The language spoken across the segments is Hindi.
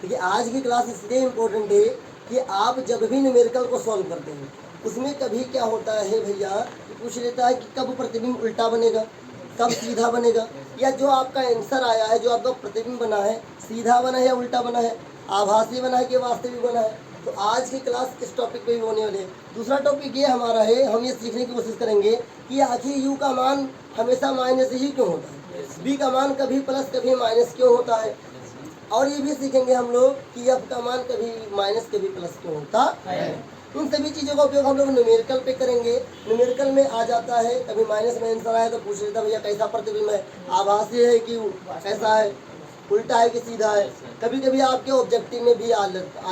देखिए आज की क्लास इसलिए इम्पोर्टेंट है कि आप जब भी न्यूमेरिकल को सॉल्व करते हैं उसमें कभी क्या होता है भैया कि पूछ लेता है कि कब प्रतिबिंब उल्टा बनेगा, कब सीधा बनेगा, या जो आपका आंसर आया है, जो आपका प्रतिबिंब बना है, सीधा बना है या उल्टा बना है, आभासी बना है कि वास्तविक बना है। तो आज की क्लास इस टॉपिक पे भी होने वाली है। दूसरा टॉपिक ये हमारा है, हम ये सीखने की कोशिश करेंगे कि आखिर यू का मान हमेशा माइनस ही क्यों होता है, बी का मान कभी प्लस कभी माइनस क्यों होता है, और ये भी सीखेंगे हम लोग कि एफ का मान कभी माइनस कभी प्लस क्यों होता है। उन सभी चीज़ों का उपयोग हम लोग न्यूमेरिकल पे करेंगे। न्यूमेरिकल में आ जाता है कभी माइनस में आंसर आया तो पूछ लेता भैया कैसा प्रतिबिंब है, आभासी है कि कैसा है, उल्टा है कि सीधा है। कभी कभी आपके ऑब्जेक्टिव में भी आ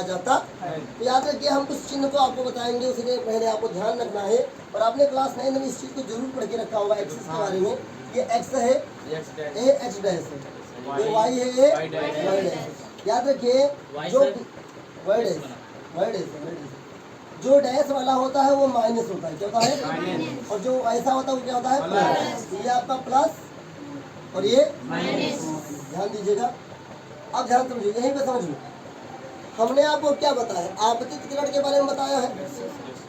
जाता। तो याद रखिए हम कुछ चिन्ह को आपको बताएंगे, उसके पहले आपको ध्यान रखना है। और आपने क्लास 9 में इस चीज़ को जरूर पढ़ के रखा होगा एक्सिस के बारे में। ये एक्स है, ए एक्स डैश है, ये वाई है, ये वाई डैश है। याद रखिए जो वाई डैश जो डैश वाला होता है वो माइनस होता है, क्या होता है, और जो ऐसा होता है वो क्या होता है, प्लस। ये आपका प्लस और ये माइनस। ध्यान दीजिएगा, अब ध्यान समझिए, यहीं पे समझ लो। हमने आपको क्या बताया, आपतित किरण के बारे में बताया है।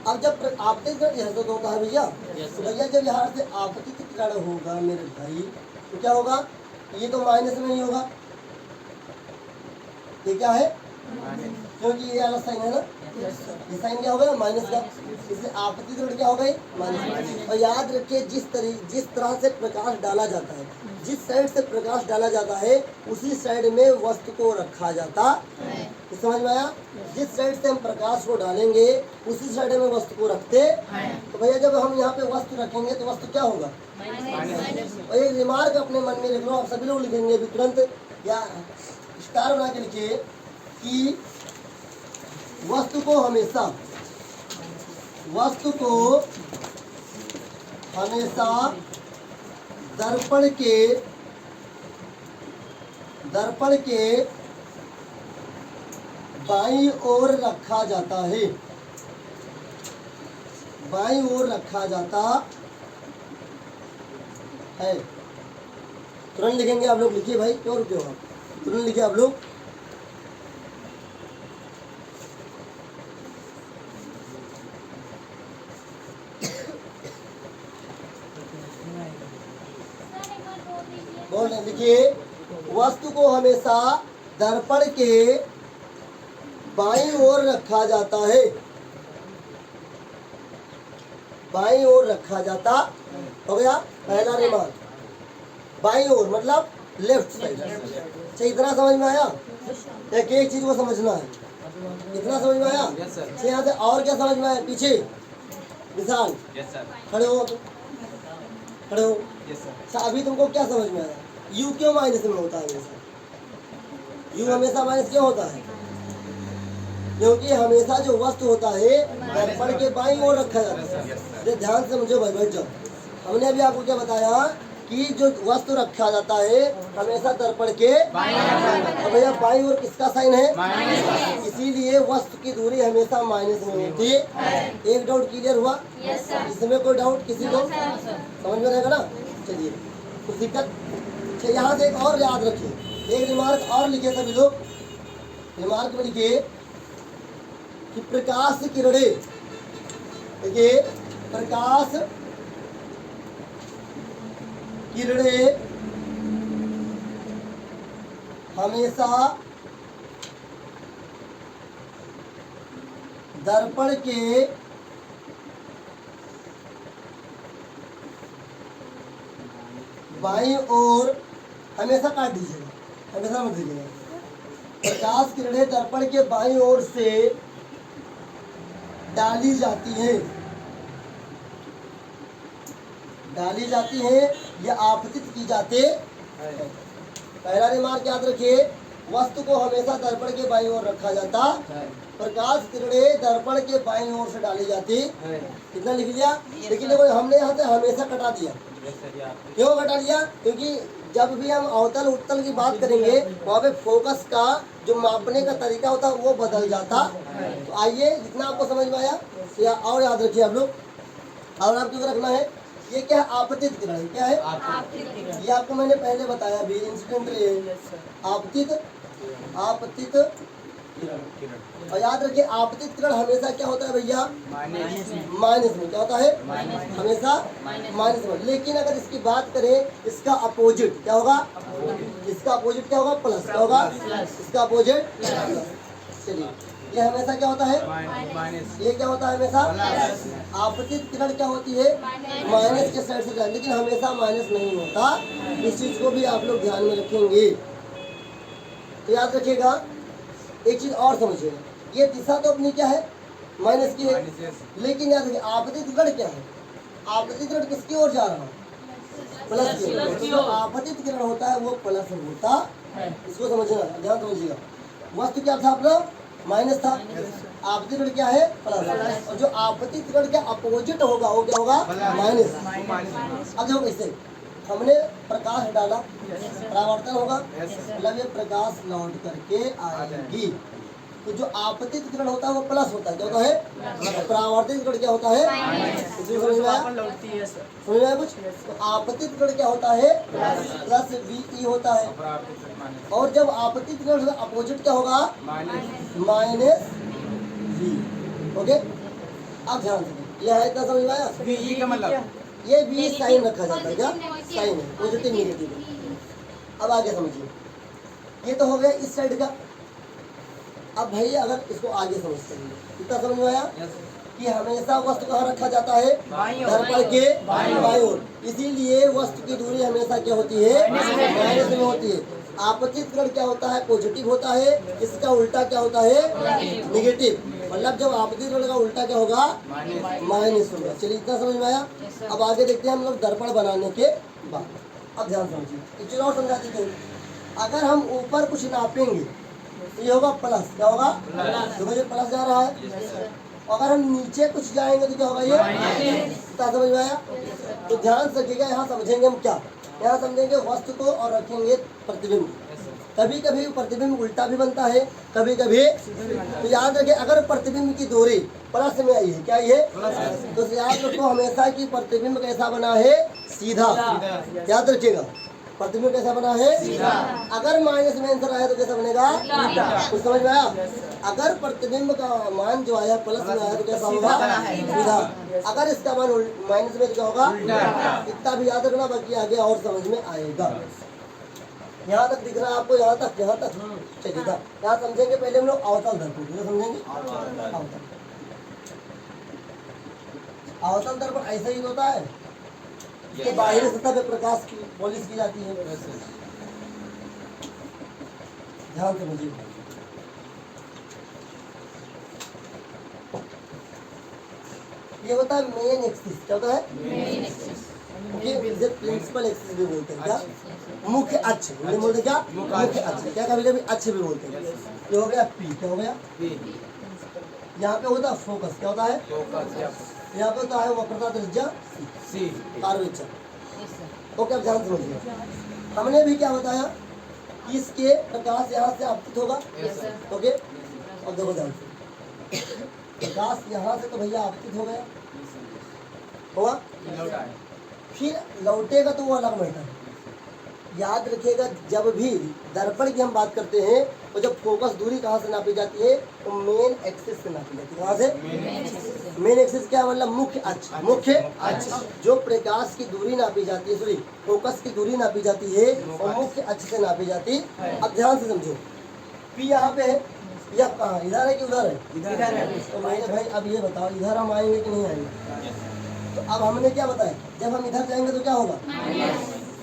अब जब आपतित किरण यह तो होता है भैया, तो भैया जब यहाँ से आपतित किरण होगा मेरे भाई तो क्या होगा, ये तो माइनस में ही होगा, ये क्या है, क्योंकि ये अलग साइन है ना, ये साइन क्या होगा माइनस का, इसलिए आपतित किरण क्या हो गई माइनस। और याद रखिए जिस तरह से प्रकाश डाला जाता है, जिस साइड से प्रकाश डाला जाता है उसी साइड में वस्तु को रखा जाता है। समझ में आया, जिस साइड से हम प्रकाश को डालेंगे उसी साइड में वस्तु को रखते हैं। तो भैया जब हम यहाँ पे वस्तु रखेंगे तो वस्तु क्या होगा, और एक रिमार्क अपने मन में लिख लो, आप सभी लोग लिखेंगे अभी तुरंत या स्टार बना के लिखिए कि वस्तु को हमेशा दर्पण के बाईं ओर रखा जाता है, बाईं ओर रखा जाता है। तुरंत लिखेंगे आप लोग, लिखिए भाई, क्यों रुके हो आप, तुरंत लिखिए आप लोग। बोल रहे, लिखिए वस्तु को हमेशा दर्पण के बाईं ओर रखा जाता है, बाईं ओर रखा जाता हो गया पहला रिमार्क। बाईं ओर मतलब लेफ्ट साइड। अच्छा इतना समझ में आया, एक चीज को समझना है, इतना समझ में आया। यहाँ से और क्या समझ में आया, पीछे विशाल खड़े हो, खड़े हो। अच्छा अभी तुमको क्या समझ में आया, यू क्यों माइनस में होता है हमेशा, यू हमेशा माइनस क्यों होता है, क्योंकि हमेशा जो वस्तु होता है दर्पण के बाईं ओर रखा जाता है। ध्यान से मुझे बैठ जाओ, हमने अभी आपको क्या बताया कि जो वस्तु रखा जाता है हमेशा दर्पण के और भैया बाईं ओर किसका साइन है, इसीलिए वस्तु की दूरी हमेशा माइनस में होती है। एक डाउट क्लियर हुआ, इसमें कोई डाउट किसी को समझ में रहेगा ना। चलिए कुछ दिक्कत, यहाँ से एक और याद रखिए, एक रिमार्क और लिखे सभी लोग, रिमार्क में लिखिए कि प्रकाश किरणें, देखिए प्रकाश किरणें हमेशा दर्पण के बाईं ओर, हमेशा काट दीजिएगा, हमेशा मत दीजिएगा, प्रकाश किरणें दर्पण के बाईं ओर से डाली जाती है या आपतित की जाते हैं। पहला रिमार्क याद रखिए, वस्तु को हमेशा दर्पण के बाईं ओर रखा जाता, प्रकाश किरणें दर्पण के बाईं ओर से डाली जाती। कितना लिख लिया, लेकिन देखो हमने यहाँ से हमेशा कटा दिया, क्यों कटा दिया, क्योंकि जब भी हम अवतल उत्तल की बात करेंगे वहाँ पे फोकस का जो मापने का तरीका होता है वो बदल जाता। तो आइए जितना आपको समझ में आया या और याद रखिए आप लोग, और आपको रखना है ये क्या है, आपतित किरण, क्या है, ये आपको मैंने पहले बताया भी इंसिडेंटली आपतित आपतित किरण। और याद रखिए आपतित किरण हमेशा क्या होता है भैया, माइनस में। क्या होता है, हमेशा माइनस में। लेकिन अगर इसकी बात करें इसका अपोजिट क्या होगा, इसका अपोजिट क्या होगा, प्लस। क्या होगा, इसका अपोजिट प्लस। चलिए ये हमेशा क्या होता है, ये क्या होता है हमेशा, आपतित किरण क्या होती है, माइनस के साइड से जाए, लेकिन हमेशा माइनस नहीं होता। इस चीज को भी आप लोग ध्यान में रखेंगे। तो याद रखिएगा, एक चीज और समझिएगा, ये दिशा तो अपनी क्या है, माइनस की है, लेकिन याद रखिए आपतित किरण क्या है, आपतित किरण किसकी ओर जा रहा है, प्लस की। जो आपतित किरण होता है वो प्लस होता है। इसको समझना, ध्यान समझिएगा। वस्तु क्या था अपना, माइनस था, आपतित किरण क्या है, प्लस। और जो आपतित किरण के अपोजिट होगा वो क्या होगा, माइनस। अब देखो कैसे, हमने प्रकाश डाला, परावर्तन होगा, मतलब ये प्रकाश लौट करके आएगी। तो जो आपतित किरण होता है वो प्लस होता है। क्या होता है, परावर्तित किरण क्या होता है, इसमें समझ में आया, समझ में आया कुछ। तो आपतित किरण क्या होता है, प्लस वी होता है। और जब आपतित किरण अपोजिट क्या होगा, माइनस वी। ओके, अब ध्यान से, यह है इतना समझ में आया। वी का मतलब ये भी साइन रखा जाता है, क्या साइन है, पॉजिटिव नेगेटिव। अब आगे समझिए, ये तो हो गया इस साइड का। अब भाई अगर इसको आगे समझते हैं, इतना समझ में आया कि हमेशा वस्तु कहाँ रखा जाता है, दर्पण के बाईं ओर। इसीलिए वस्तु की दूरी हमेशा क्या होती है, माइनस में होती है। आपतित किरण क्या होता है, पॉजिटिव होता है, इसका उल्टा क्या होता है, नेगेटिव। मतलब जब आपतित किरण का उल्टा क्या होगा, माइनस होगा। चलिए इतना समझ में आया। अब आगे देखते हैं हम लोग दर्पण बनाने के बाद। अब ध्यान समझिए, एक चीज और समझा देते हैं। अगर हम ऊपर कुछ नापेंगे तो ये होगा प्लस। क्या होगा, तो मुझे प्लस जा रहा है। अगर हम नीचे कुछ जाएंगे तो क्या होगा, ये इतना समझ में आया। तो ध्यान से रखिएगा, यहाँ समझेंगे हम क्या, यहाँ समझेंगे वस्तु को और रखेंगे प्रतिबिंब। कभी कभी प्रतिबिंब उल्टा भी बनता है, कभी कभी। तो याद रखिए, अगर प्रतिबिंब की दूरी प्लस में आई है, क्या ये, तो याद रखो हमेशा कि प्रतिबिंब कैसा बना है, सीधा। याद रखिएगा, प्रतिबिंब कैसा बना है, सीधा। अगर माइनस में आंसर आया तो कैसा बनेगा, कुछ समझ में आया। अगर प्रतिबिंब का मान जो आया प्लस में आया तो कैसा होगा, सीधा। अगर इसका मान माइनस में तो क्या होगा, इतना भी याद रखना, बाकी आगे और समझ में आएगा। यहाँ तक दिख रहा है आपको, यहाँ तक, यहाँ तक चलिए था। यहाँ समझेंगे पहले हम लोग अवतल दर्पण, समझेंगे अवतल दर्पण ऐसा ही होता है कि बाहरी सतह पे प्रकाश की पॉलिश की जाती है। ध्यान समझिए, ये होता है मेन एक्सिस। क्या होता है, मेन एक्सिस। इसे प्रिंसिपल एक्सिस भी बोलते हैं। क्या, मुख्य अक्ष बोलते हैं, क्या मुख्य अक्ष, क्या कभी कभी अक्ष भी बोलते हैं। ये हो गया पी, क्या हो गया, यहाँ पे होता है फोकस। क्या होता है, यहाँ पे होता है वक्रता त्रिज्या सी, कर्वेचर। ओके, अब ध्यान समझिए, हमने भी क्या बताया कि इसके प्रकाश यहाँ से आपतित होगा। ओके, और देखो ध्यान से, प्रकाश यहाँ से तो भैया आपतित हो गया होगा, फिर लौटेगा तो वो अलग मैटर है। याद रखिएगा, जब भी दर्पण की हम बात करते हैं तो जब फोकस दूरी कहाँ से नापी जाती है, तो मेन एक्सिस से नापी जाती है। कहाँ से, मेन एक्सिस क्या मतलब, मुख्य अक्ष। मुख्य अक्ष जो प्रकाश की दूरी नापी जाती है, सॉरी फोकस की दूरी नापी जाती है और मुख्य अक्ष से नापी जाती है। अब ध्यान से समझो, पी यहाँ पे है, यह कहाँ, इधर है कि उधर है, इधर है। तो मैंने भाई अब ये बताओ, इधर हम आएंगे कि नहीं आएंगे। तो अब हमने क्या बताया, जब हम इधर जाएंगे तो क्या होगा,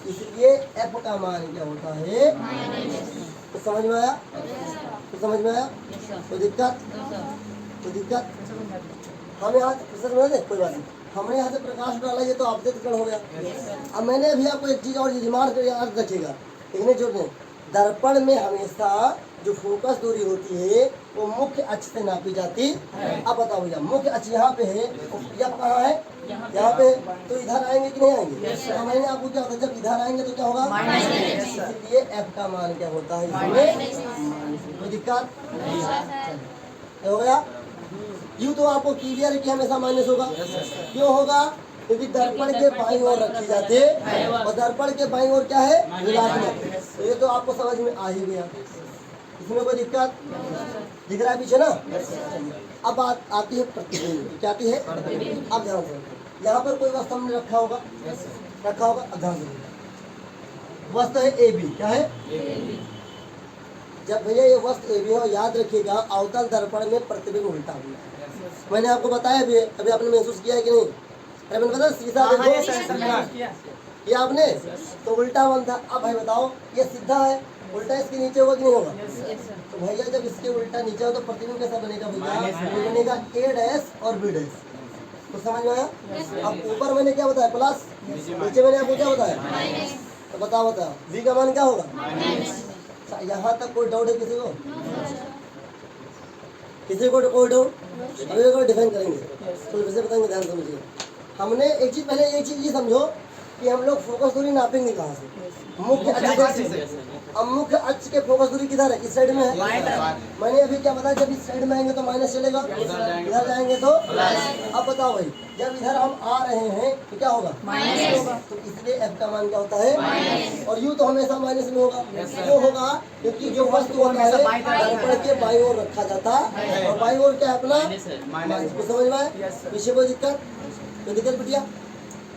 इसलिए एफ का मान क्या होता है, तो समझ में आया, तो समझ में आया, कोई दिक्कत, कोई दिक्कत। हम यहाँ से समझ दे, कोई बात नहीं। हमने यहाँ से प्रकाश डाला, ये तो आपतित किरण हो गया। अब मैंने अभी आपको एक चीज और रिमार्क याद रखिएगा, इन्हें जोड़ने, दर्पण में हमेशा जो फोकस दूरी होती है वो मुख्य अक्ष से नापी जाती है। अब बताओ भैया, मुख्य अक्ष यहाँ पे है, या कहाँ है, यहाँ पे, तो इधर आएंगे कि नहीं आएंगे। तो मैंने आपको क्या होता है, जब इधर आएंगे तो क्या होगा, इसलिए एफ का मान क्या होता है, इसमें कोई दिक्कत हो गया। यूँ तो आपको क्लियर है कि हमेशा माइनस होगा। क्यों होगा, क्योंकि दर्पण के बाईं ओर रखी जाती है और दर्पण के बाईं ओर क्या है, ऋणात्मक। तो ये तो आपको समझ में आ ही गया। इसमें कोई दिक्कत दिख रहा है पीछे ना? अब बात आती है प्रतिबिंब। क्या आती है? अब ध्यान से, यहाँ पर कोई वस्तु हमने रखा होगा, अब ध्यान से वस्तु है ए बी। क्या है? जब भैया ये वस्तु ए बी हो, याद रखिएगा अवतल दर्पण में प्रतिबिंब उल्टा हुआ है। मैंने आपको बताया भी है, अभी आपने महसूस किया है कि नहीं? अरे मैंने बताया सीधा देखो ये आपने तो उल्टा बनता। अब भाई बताओ ये सीधा है, उल्टा इसके नीचे होगा कि नहीं होगा? तो भैया जब इसके उल्टा नीचे हो तो प्रतिबिंब कैसा बनेगा भैया? ये बनेगा ए डैश और बी डैश। तो समझ में आया? अब ऊपर मैंने क्या बताया? प्लस, नीचे मैंने आपको क्या बताया? तो बताओ वी का मान क्या होगा? यहाँ तक कोई डाउट है किसी को? किसी को कोई डाउट? अभी को डिफाइन करेंगे तो वैसे बताएंगे, ध्यान समझिए। हमने एक चीज पहले एक चीज ये समझो कि हम लोग फोकस दूरी नापेंगे कहाँ से? मुख्य अक्ष से। अब मुख्य अक्ष के फोकस दूरी किधर है? इस साइड में है। मैंने अभी क्या बताया? जब इस साइड में आएंगे तो माइनस चलेगा, इधर जाएंगे तो प्लस। अब बताओ भाई जब इधर हम आ रहे हैं तो क्या होगा? माइनस होगा। तो इसलिए एफ का मान क्या होता है? और यू तो हमेशा माइनस में होगा। क्यों होगा? क्योंकि जो वस्तु होता है दर्पण के बाईं ओर रखा जाता है और बाईं ओर क्या है अपना? माइनस। समझ में आया? पीछे कोई दिक्कत? कोई दिक्कत बिटिया?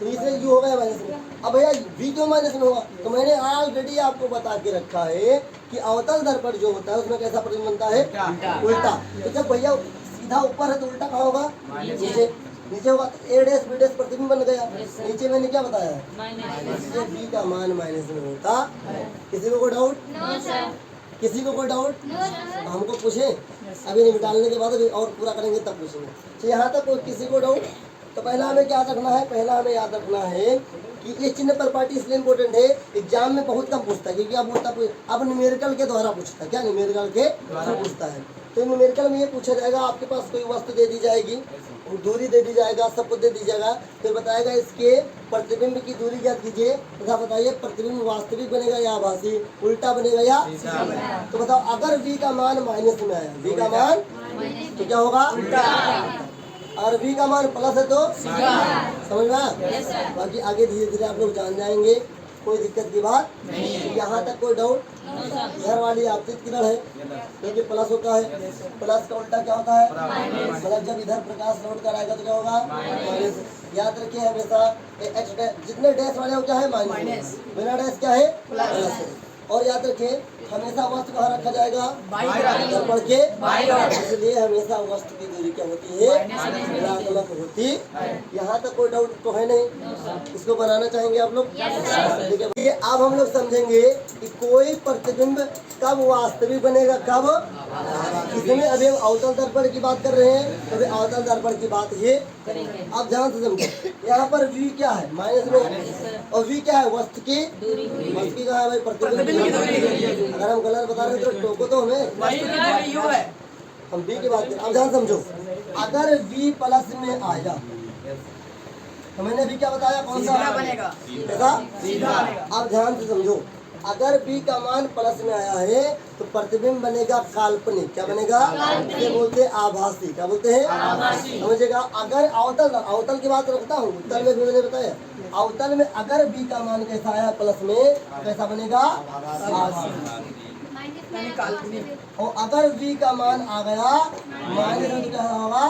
तो इसलिए यू होगा माइनस में। अब भैया वी क्यों माइनस में होगा? तो मैंने ऑलरेडी आपको बता के रखा है कि अवतल दर्पण जो होता है उसमें कैसा प्रतिबिंब बनता है? उल्टा। तो जब भैया सीधा ऊपर है तो उल्टा कहाँ होगा? नीचे। नीचे होगा तो ए डैश बी डैश प्रतिबिंब बन गया। नीचे मैंने क्या बताया? इसलिए वी का मान माइनस में होता। किसी को कोई डाउट? किसी को कोई डाउट? हमको पूछे अभी निकालने के बाद अभी और पूरा करेंगे तब पूछेंगे। तो यहाँ तक किसी को डाउट? तो पहला हमें क्या रखना है? पहला हमें याद रखना है कि ये चिन्ह प्रॉपर्टी इसलिए इम्पोर्टेंट है, एग्जाम में बहुत कम पूछता है क्योंकि अब न्यूमेरिकल के द्वारा पूछता है। क्या न्यूमेरिकल के द्वारा पूछता है? तो न्यूमेरिकल में ये पूछा जाएगा आपके पास कोई वस्तु दे दी जाएगी, दूरी दे दी जाएगा, सब कुछ दे दी जाएगा, फिर बताएगा इसके प्रतिबिंब की दूरी ज्ञात कीजिए तथा बताइए प्रतिबिंब वास्तविक बनेगा या आभासी, उल्टा बनेगा या? तो बताओ अगर वी का मान माइनस में आया, वी का मान तो क्या होगा? उल्टा। और वी का मान प्लस है तो समझ में? बाकी आगे धीरे धीरे आप लोग जान जाएंगे, कोई दिक्कत की बात नहीं। यहाँ तक कोई डाउट? इधर वाली आपतित किरण है क्योंकि प्लस होता है, प्लस का उल्टा क्या होता है? मतलब जब इधर प्रकाश लौट कर आएगा तो क्या होगा? माइनस। याद रखिए हमेशा एक्स जितने डैश वाले हो क्या है? माइनस। बिना डैश क्या है? प्लस। और याद रखिए हमेशा वस्तु कहाँ रखा जाएगा? दर्पण के बाईं ओर। इसलिए हमेशा वस्तु की दूरी क्या होती है? ऋणात्मक होती। यहाँ तक कोई डाउट तो है नहीं? इसको बनाना चाहेंगे आप लोग? ठीक है। अब हम लोग समझेंगे कि कोई प्रतिबिंब कब वास्तविक बनेगा, कब? इसमें अभी हम अवतल दर्पण की बात कर रहे हैं तो अभी अवतल दर्पण की बात ये करेंगे। अब ध्यान से समझो, यहाँ पर वी क्या है? माइनस में। और वी क्या है? वस्तु की दूरी। वस्तु की कहाँ है भाई? प्रतिबिंब। अगर हम गलत बता रहे हैं तो टोको तो हमें। हम बी की बात करें। अब ध्यान समझो, अगर वी प्लस में आया तो मैंने भी क्या बताया? कौन सा बनेगा? सीधा। अब ध्यान से समझो, अगर बी का मान प्लस में आया है तो प्रतिबिंब बनेगा काल्पनिक। क्या बनेगा? ये बोलते हैं आभासी। क्या बोलते हैं? आभासी। समझेगा? अगर अवतल की बात रखता हूँ, उत्तल में भी मैंने बताया अवतल में अगर बी का मान कैसा आया प्लस में, कैसा बनेगा? आभासी। और अगर v का मान आ गया माइनस में क्या होगा?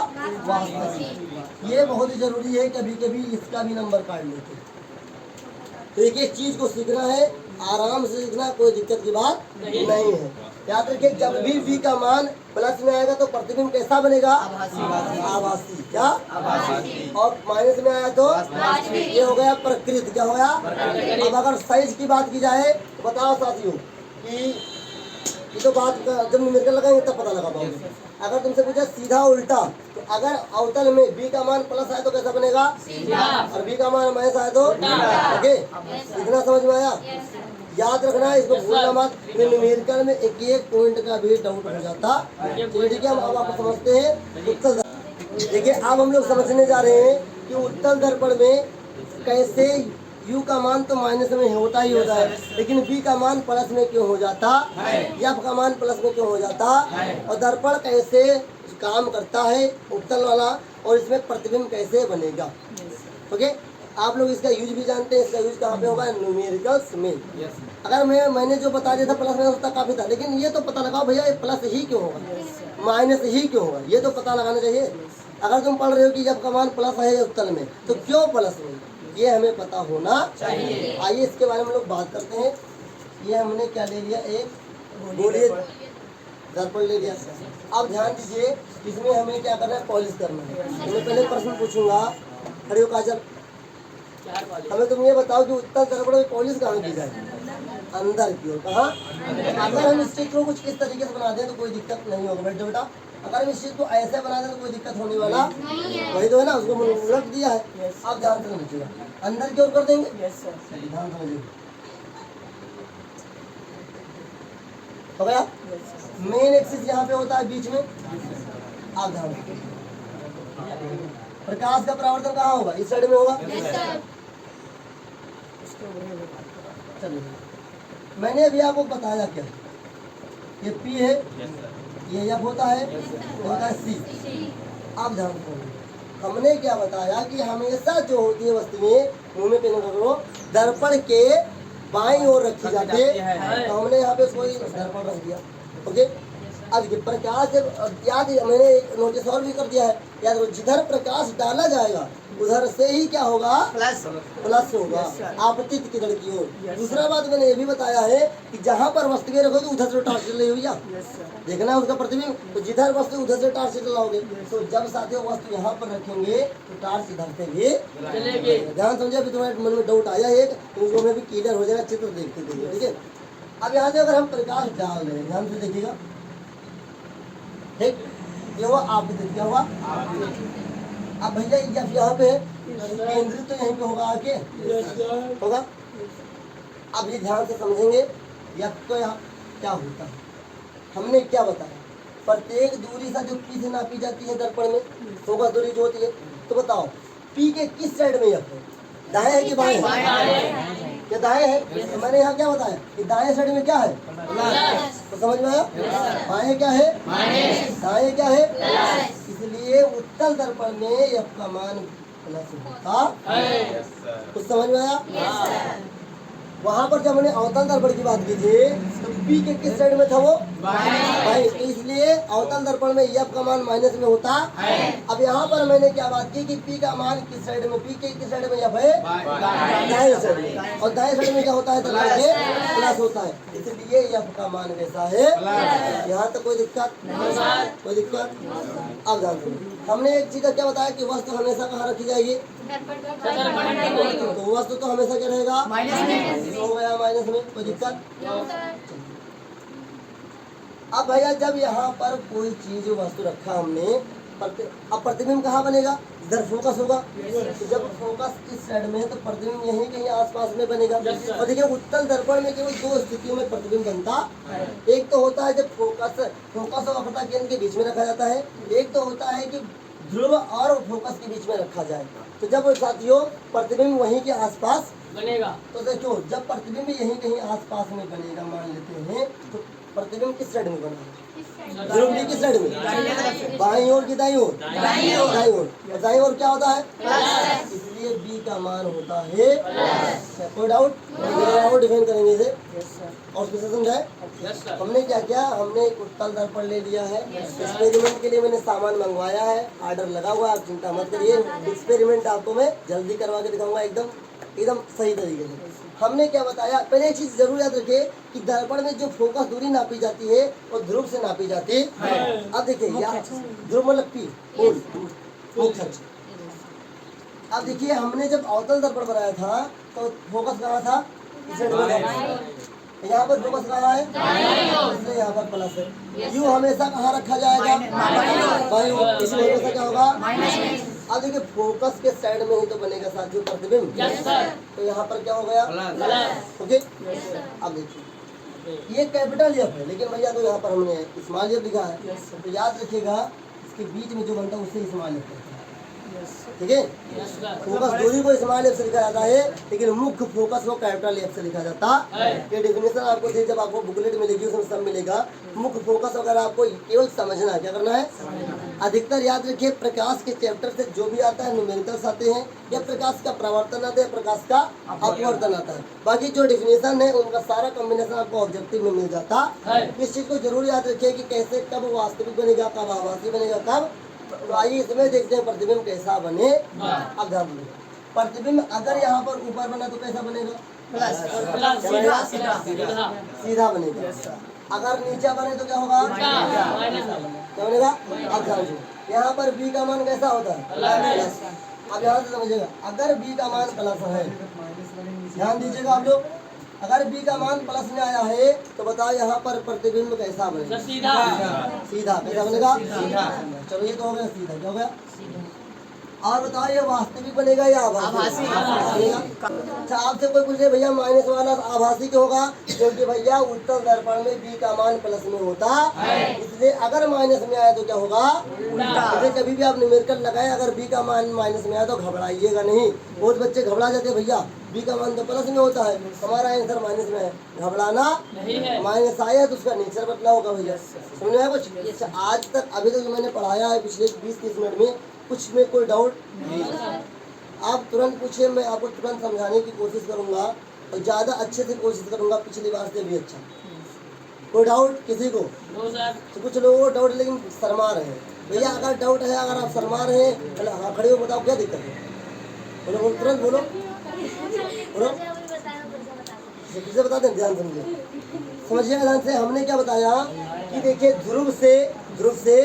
वास्तविक। ये बहुत ही जरूरी है, कभी कभी इसका भी नंबर काट लेते हैं। तो एक एक चीज को सीखना है, आराम से सीखना, कोई दिक्कत की बात नहीं है। याद रखिए जब भी v का मान प्लस में आएगा तो प्रतिबिंब कैसा बनेगा? आभासी। क्या? आभासी। और माइनस में आया तो ये हो गया प्रकृत। क्या हो गया? अब अगर साइज की बात की जाए तो बताओ साथियों कि ये तो बात जब न्यूमेरिकल लगाएंगे तब पता लगा पाओगे। अगर तुमसे पूछा सीधा उल्टा तो अगर अवतल में b का मान प्लस आए तो कैसा बनेगा? सीधा। और b का मान माइनस आए तो ओके। इतना समझ में आया? याद रखना है, इसको भूलना मत। न्यूमेरिकल में एक एक पॉइंट का भी डाउट हो जाता। चलिए ठीक है, हम अब आपको समझते हैं उत्तल दर्पण। देखिए अब हम लोग समझने जा रहे हैं कि उत्तल दर्पण में कैसे u का मान तो माइनस में होता ही होता है, लेकिन b का मान प्लस में क्यों हो जाता है? f का मान प्लस में क्यों हो जाता है? और दर्पण कैसे काम करता है उत्तल वाला, और इसमें प्रतिबिंब कैसे बनेगा? ओके, आप लोग इसका यूज भी जानते हैं। इसका यूज कहाँ पे होगा? न्यूमेरिकल्स में। अगर मैंने जो बता दिया था प्लस माइनस उतना काफी था, लेकिन ये तो पता लगाओ भैया ये प्लस ही क्यों होगा, माइनस ही क्यों होगा, ये तो पता लगाना चाहिए। अगर तुम पढ़ रहे हो कि जब का मान प्लस है उत्तल में तो क्यों प्लस में, ये हमें पता होना चाहिए। आइए इसके बारे में लोग बात करते हैं। ये हमने क्या ले लिया, एक गोलीय दर्पण ले लिया। अब ध्यान दीजिए इसमें हमें क्या करना है, पॉलिश करना है। तो मैं पहले प्रश्न पूछूंगा, खड़े हो काजल, हमें तुम ये बताओ कि उत्तल दर्पण में पॉलिश कहाँ की जाए, अंदर की ओर। कहाँ? अगर हम इस चित्र को कुछ इस तरीके से बना दें तो कोई दिक्कत नहीं होगा बेटा। बेटा अगर हम इस चीज को ऐसे बना दें तो कोई दिक्कत होने वाला वही तो है ना, उसको उलट दिया है। आप ध्यान से समझिएगा, अंदर की ओर कर देंगे, ध्यान समझिए, हो गया। मेन एक्सिस यहाँ पे होता है बीच में, आप ध्यान रखिए। प्रकाश का परावर्तन कहाँ होगा, इस साइड में होगा। चलिए मैंने अभी आपको बताया क्या, ये P है, ये F होता है, होता है C। आप ध्यान रखो, हमने क्या बताया कि हमेशा जो होती है वस्तुएं मुंह में पहने करो दर्पण के बाईं ओर रखी जाती है, तो हमने यहाँ पे कोई दर्पण रख दिया। ओके, अब देखिए प्रकाश जब याद, मैंने नोटिस और भी कर दिया है, याद रखो जिधर प्रकाश डाला जाएगा उधर से ही क्या होगा, प्लस होगा, आपतित की लड़की ओर। दूसरा बात मैंने ये भी बताया है कि जहाँ पर वस्तुएं रखोगे उधर से टार्च चले भैया, देखना है उसका प्रतिबिंब, तो जिधर वस्तु उधर से टार्च चलाओगे। तो जब साथियों वस्तु यहाँ पर रखेंगे तो टार्च इधर से भी चलेगी। ध्यान समझे, अभी तुम्हारे मन में डाउट आया एक, तो उसको में भी क्लियर हो जाएगा, चित्र देखते देखिए। ठीक है, अब यहाँ से अगर हम प्रकाश डाल रहे हैं, ध्यान से देखिएगा, ठीक, ये हुआ आपतित, क्या हुआ। अब भैया जब यहाँ पे केंद्रित तो यहीं पे होगा, आके होगा। अब ये ध्यान से समझेंगे, या तो यहाँ क्या होता है, हमने क्या बताया, प्रत्येक दूरी सा जो P से नापी जाती है दर्पण में, फोकस दूरी जो होती है, तो बताओ P के किस साइड में यफ है, दाएं है कि बाएं है, क्या दाएं है। तो मैंने यहाँ क्या बताया कि दाएं साइड में क्या है, तो समझ में आया, बाएं क्या है, दाएं क्या है। इसलिए उत्तल दर्पण में यफ का मान प्लस होता है, कुछ समझ में आया। वहां पर जब हमने अवतल दर्पण की बात की थी तो P के किस साइड में था, वो बाएं, तो इसलिए अवतल दर्पण में F का मान माइनस में होता है। अब यहाँ पर मैंने क्या बात की कि P का मान किस साइड में, P के किस साइड में F है, दाएं साइड में, और दाएं साइड में क्या होता है, तो प्लस होता है, इसलिए F का मान वैसा है। यहाँ तक कोई दिक्कत, कोई दिक्कत। अब जानते हैं हमने एक चीज का क्या बताया कि वस्तु हमेशा कहाँ रखी जाएगी, तो वस्तु तो हमेशा क्या रहेगा, हो गया माइनस में, कोई दिक्कत। अब भैया जब यहाँ पर कोई चीज वस्तु रखा हमने, अब प्रतिबिंब कहाँ बनेगा, इधर फोकस होगा, तो जब फोकस इस साइड में है तो प्रतिबिंब यहीं कहीं आसपास में बनेगा। और देखिए उत्तल दर्पण में केवल दो स्थितियों में प्रतिबिंब बनता, एक तो होता है जब फोकस और अपना केंद्र के बीच में रखा जाता है, एक तो होता है कि ध्रुव और फोकस के बीच में रखा जाए। तो जब साथियों प्रतिबिंब वहीं के आसपास बनेगा, तो देखो जब प्रतिबिंब यहीं कहीं आसपास में बनेगा, मान लेते हैं, तो प्रतिबिंब किस साइड में बना, ध्रुव भी किस साइड में, बाईं ओर की दाईं ओर, दाईं ओर, और दाईं ओर क्या होता है, इसलिए B का मान होता है। कोई डाउट, और डिफाइन करेंगे इसे और किसे समझाए। हमने क्या किया, हमने एक उत्तल दर्पण ले लिया है, एक्सपेरिमेंट के लिए मैंने सामान मंगवाया है, ऑर्डर लगा हुआ है, आप चिंता मत करिए, एक्सपेरिमेंट आपको मैं जल्दी करवा के दिखाऊंगा एकदम सही तरीके से। हमने क्या बताया, पहले एक चीज जरूर याद रखिए कि दर्पण में जो फोकस दूरी नापी जाती है वो ध्रुव से नापी जाती है। अब देखिए ध्रुव मतलब P, मुख्य। अब देखिए हमने जब अवतल दर्पण बनाया था तो फोकस कहाँ था, इस साइड में था, यहाँ पर फोकस कहाँ है, इसलिए यहाँ पर प्लस है। यू हमेशा कहाँ रखा जाएगा, बाईं ओर, इसलिए हमेशा क्या होगा। अब देखिए फोकस के साइड में ही तो बनेगा साथियों प्रतिबिंब, तो यहाँ पर क्या हो गया, ओके। अब देखिए ये कैपिटल F है, लेकिन भैया तो यहाँ पर हमने स्मॉल F लिखा है, तो याद रखिएगा इसके बीच में जो बनता है उससे स्मॉल F है। ठीक है। फोकस दूरी को स्मॉल एफ से लिखा जाता है, लेकिन मुख्य फोकस को कैपिटल एफ से लिखा जाता है। ये डेफिनेशन आपको जब आपको बुकलेट मिलेगी उसमें सब मिलेगा। मुख्य फोकस अगर आपको केवल समझना है, क्या करना है, अधिकतर याद रखिए प्रकाश के चैप्टर से जो भी आता है न्यूमेरिकल्स आते हैं, या प्रकाश का प्रवर्तन आता है, प्रकाश का अपवर्तन आता है। बाकी जो डेफिनेशन है उनका सारा कॉम्बिनेशन आपको ऑब्जेक्टिव में मिल जाता है। इस चीज को जरूर याद रखिए कि कैसे, कब वास्तविक बनेगा, कब आभासी बनेगा, कब। तो आइए इसमें देखते हैं प्रतिबिंब कैसा बने। अगर प्रतिबिंब अगर यहाँ पर ऊपर बना तो कैसा बनेगा, सीधा बनेगा। अगर नीचे बने तो क्या होगा, क्या बनेगा, अक्षांशु। यहाँ पर बी का मान कैसा होता है, अब यहाँ से समझिएगा। अगर बी का मान प्लस है, ध्यान दीजिएगा आप लोग, अगर बी का मान प्लस में आया है तो बताओ यहाँ पर प्रतिबिंब कैसा बनेगा, सीधा कैसा बनेगा, चलो ये तो हो गया सीधा, क्या हो गया। और बताओ ये वास्तविक बनेगा या आभासी बनेगा। अच्छा आपसे कोई पूछे भैया माइनस वाला आभासी क्यों होगा, क्योंकि भैया उत्तल दर्पण में बी का मान प्लस में होता है, इसलिए अगर माइनस में आया तो क्या होगा, जैसे कभी भी आप न्यूमेरिकल लगाए अगर बी का मान माइनस में आया तो घबराइएगा नहीं। बहुत बच्चे घबरा जाते हैं, भैया बी का मान तो प्लस में होता है, हमारा आंसर माइनस में है, घबराना माइनस आया तो उसका नेचर बदला होगा भैया, समझ में आया कुछ। आज तक अभी तक जो मैंने पढ़ाया है पिछले 20-30 मिनट में, कुछ में कोई डाउट नहीं, आप तुरंत पूछिए, मैं आपको तुरंत समझाने की कोशिश करूंगा और ज़्यादा अच्छे से कोशिश करूंगा, पिछली बार से भी अच्छा। कोई डाउट किसी को, तो कुछ लोगों को डाउट लेकिन शर्मा रहे हैं। भैया अगर डाउट है, अगर आप शर्मा रहे हैं, हाँ खड़े हो, बताओ क्या दिक्कत है, बोलो बोलो तुरंत बोलो बोलो, किसे बता दें, ध्यान समझिए, समझिएगा ध्यान से। हमने क्या बताया कि देखिए ध्रुव से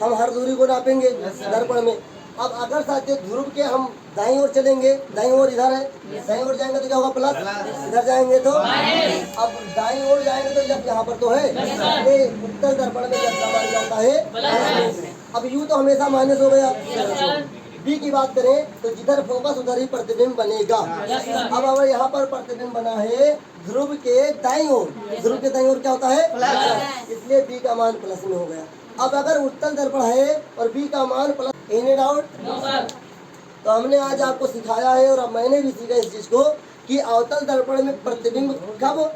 हम हर दूरी को नापेंगे दर्पण में। अब अगर साथियों ध्रुव के हम दाईं ओर चलेंगे, दाईं ओर इधर है, दाईं ओर जाएंगे तो क्या होगा, प्लस, इधर जाएंगे तो, अब दाईं ओर जाएंगे तो जब यहाँ पर तो है, ये उत्तर दर्पण में जब मान जाता है, अब यू तो हमेशा माइनस हो गया। बी की बात करें तो जिधर फोकस उधर ही प्रतिबिंब बनेगा। अब अगर यहाँ पर प्रतिबिंब बना है ध्रुव के दाईं ओर, ध्रुव के दाईं ओर क्या होता है, इसलिए बी का मान प्लस में हो गया। अब अगर उत्तल दर्पण है और बी का मान प्लस, एनी डाउट, तो हमने आज आपको सिखाया है और अब मैंने भी सीखा इस चीज को कि अवतल दर्पण में प्रतिबिंब कब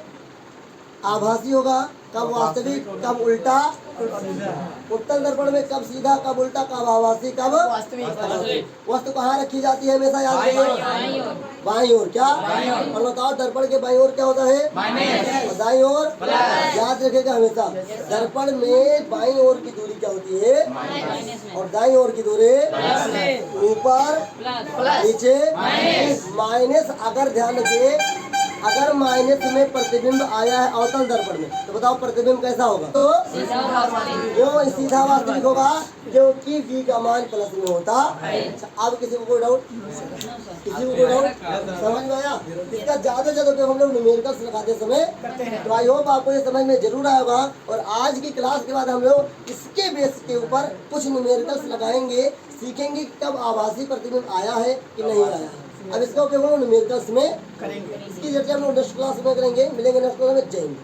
आभासी होगा, कब वास्तविक, कब उल्टा, उत्तल दर्पण में कब सीधा, कब उल्टा, कब आभासी, कब वास्तविक। वस्तु कहाँ रखी जाती है हमेशा, याद रखिए बाईं ओर, क्या, और बताओ दर्पण के बाईं ओर क्या होता है, और दाईं ओर, याद रखेगा हमेशा दर्पण में बाईं ओर की दूरी क्या होती है, और दाईं ओर की दूरी ऊपर नीचे माइनस। अगर ध्यान रखिए अगर माइनस में प्रतिबिंब आया है अवतल दर्पण में तो बताओ प्रतिबिंब कैसा होगा, तो क्यों सीधा वास्तविक होगा, क्योंकि v का मान प्लस में होता। अब किसी को कोई डाउट, किसी को कोई डाउट, समझ में आया। इसका ज्यादा हम लोग न्यूमेरिकल्स लगाते समय तो आई होप आपको ये समझ में जरूर आएगा। और आज की क्लास के बाद हम लोग इसके बेस के ऊपर कुछ न्यूमेरिकल्स लगाएंगे, सीखेंगे कि कब आभासी प्रतिबिंब आया है कि नहीं आया है। अब इसका उपयोग हम न्यूमेरिकल्स में करेंगे, इसकी चर्चा हम लोग नेक्स्ट क्लास में करेंगे। मिलेंगे नेक्स्ट क्लास में, जय हिंद।